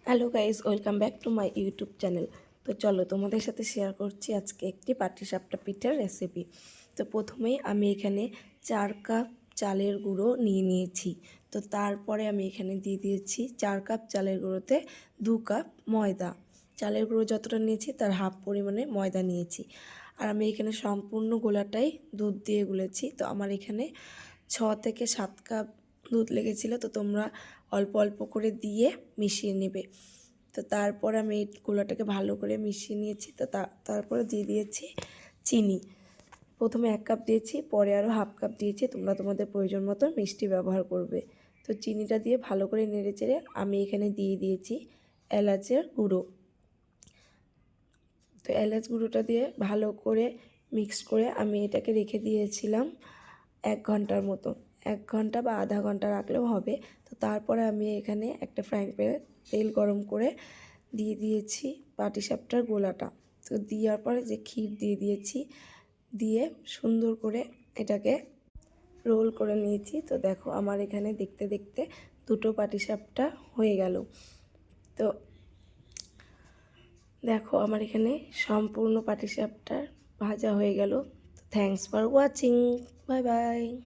Hello guys, welcome back to my YouTube channel. তো চলো তোমাদের সাথে শেয়ার করছি আজকে একটি পাটিসাপটা পিঠার রেসিপি। তো প্রথমেই আমি এখানে 4 কাপ চালের গুঁড়ো নিয়ে নিয়েছি। তো তারপরে আমি এখানে দিয়ে দিয়েছি 4 কাপ চালের গুঁড়োতে 2 কাপ ময়দা। চালের গুঁড়ো যতটা নিয়েছি তার হাফ পরিমাণে ময়দা নিয়েছি। আর আমি এখানে সম্পূর্ণ গোলাটাই দুধ দিয়ে গুলেছি। তো আমার এখানে 6 থেকে 7 কাপ দুধ লেগেছিলো। তো তোমরা অল্প অল্প করে দিয়ে মিশিয়ে নেবে। তো তারপর আমি এই গোলাটাকে ভালো করে মিশিয়ে নিয়েছি। তো তারপরে দিয়ে দিয়েছি চিনি। প্রথমে 1 কাপ দিয়েছি, পরে আরও হাফ কাপ দিয়েছি। তোমরা তোমাদের প্রয়োজন মতো মিষ্টি ব্যবহার করবে। তো চিনিটা দিয়ে ভালো করে নেড়ে চেড়ে আমি এখানে দিয়ে দিয়েছি এলাচের গুঁড়ো। তো এলাচ গুঁড়োটা দিয়ে ভালো করে মিক্স করে আমি এটাকে রেখে দিয়েছিলাম 1 ঘন্টার মতো। 1 ঘন্টা বা আধা ঘন্টা রাখলেও হবে। তো তারপরে আমি এখানে একটা ফ্রাইং প্যানে তেল গরম করে দিয়ে দিয়েছি পাটিসাপটার গোলাটা। তো দেওয়ার পরে যে ক্ষীর দিয়ে দিয়েছি, দিয়ে সুন্দর করে এটাকে রোল করে নিয়েছি। তো দেখো আমার এখানে দেখতে দেখতে দুটো পাটিসাপটা হয়ে গেল। তো দেখো আমার এখানে সম্পূর্ণ পাটিসাপটা ভাজা হয়ে গেল। Thanks for watching, bye bye.